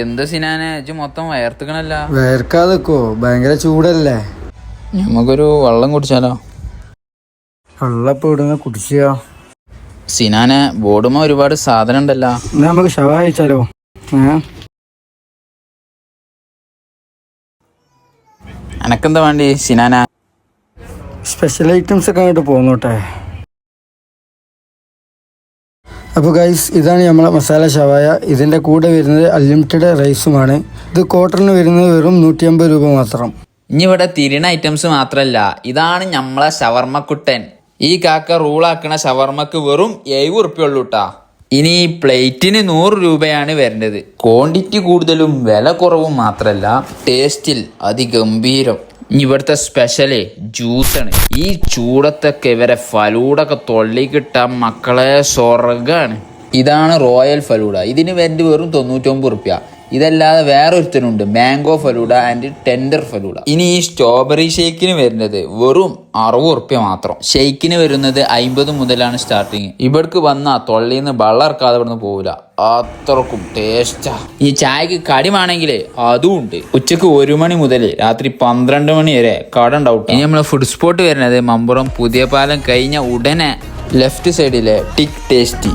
എന്ത് സിനാനെ ഇജ്ജ് മൊത്തം വയർത്തുക്കണല്ല. വയർക്കാതെക്കോ, ഭയങ്കര ചൂടല്ലേ. നമുക്കൊരു വെള്ളം കുടിച്ചാലോ? വെള്ളപ്പോ ഇവിടുന്ന് കുടിച്ചാ. സിനാനെ ബോർഡുമ്മ ഒരുപാട് സാധനം ഉണ്ടല്ലോ. എന്നാ നമുക്ക് ഷവായ കഴിച്ചാലോ? എനക്കെന്താ വേണ്ടി സിനാന? സ്പെഷ്യൽ ഐറ്റംസ് ഒക്കെ അങ്ങോട്ട് പോന്നോട്ടെ. അപ്പോൾ ഗൈസ്, ഇതാണ് നമ്മളെ മസാല ഷവായ. ഇതിൻ്റെ കൂടെ വരുന്നത് അൺലിമിറ്റഡ് റൈസുമാണ്. ഇത് ക്വാർട്ടറിന് വരുന്നത് വെറും 150 രൂപ മാത്രം. ഇനി ഇവിടെ തിരിണ ഐറ്റംസ് മാത്രല്ല, ഇതാണ് നമ്മളെ ഷവർമ്മക്കുട്ടൻ. ഈ കാക്ക റൂളാക്കണ ഷവർമ്മക്ക് വെറും 70 ഉറുപ്പ്യ ഉള്ളൂ ട്ടാ. ഇനി ഈ പ്ലേറ്റിന് 100 രൂപയാണ് വരുന്നത്. ക്വാണ്ടിറ്റി കൂടുതലും വില കുറവും മാത്രല്ല, ടേസ്റ്റിൽ അതിഗംഭീരം. ഇനി ഇവിടുത്തെ സ്പെഷ്യല് ജ്യൂസാണ്. ഈ ചൂടത്തൊക്കെ ഇവരെ ഫലൂടൊക്കെ തൊള്ളിക്കിട്ട മക്കളെ സ്വർഗാണ്. ഇതാണ് റോയൽ ഫലൂഡ. ഇതിന് വേണ്ടി വെറും 99 ഉറുപ്പ്യ. ഇതല്ലാതെ വേറൊരുത്തനുണ്ട്, mango falooda and tender falooda. ഇനി ഈ സ്ട്രോബെറി ഷേക്കിന് വരുന്നത് വെറും 60 ഉറുപ്പ്യ മാത്രം. ഷെയ്ക്കിന് വരുന്നത് 50 മുതലാണ് സ്റ്റാർട്ടിങ്. ഇവിടേക്ക് വന്നാൽ തൊള്ളിന്ന് ബള്ളർക്കാതെ ഇവിടുന്ന് പോവില്ല, അത്രക്കും ടേസ്റ്റാ. ഈ ചായക്ക് കടിമാണെങ്കിൽ അതും ഉണ്ട്. ഉച്ചക്ക് 1 മണി മുതൽ രാത്രി 12 മണി വരെ കട ഉണ്ടാവും. ഇനി നമ്മളെ ഫുഡ് സ്പോട്ട് വരുന്നത് മമ്പുറം പുതിയ പാലം കഴിഞ്ഞ ഉടനെ ലെഫ്റ്റ് സൈഡിലെ ടിക് ടേസ്റ്റി.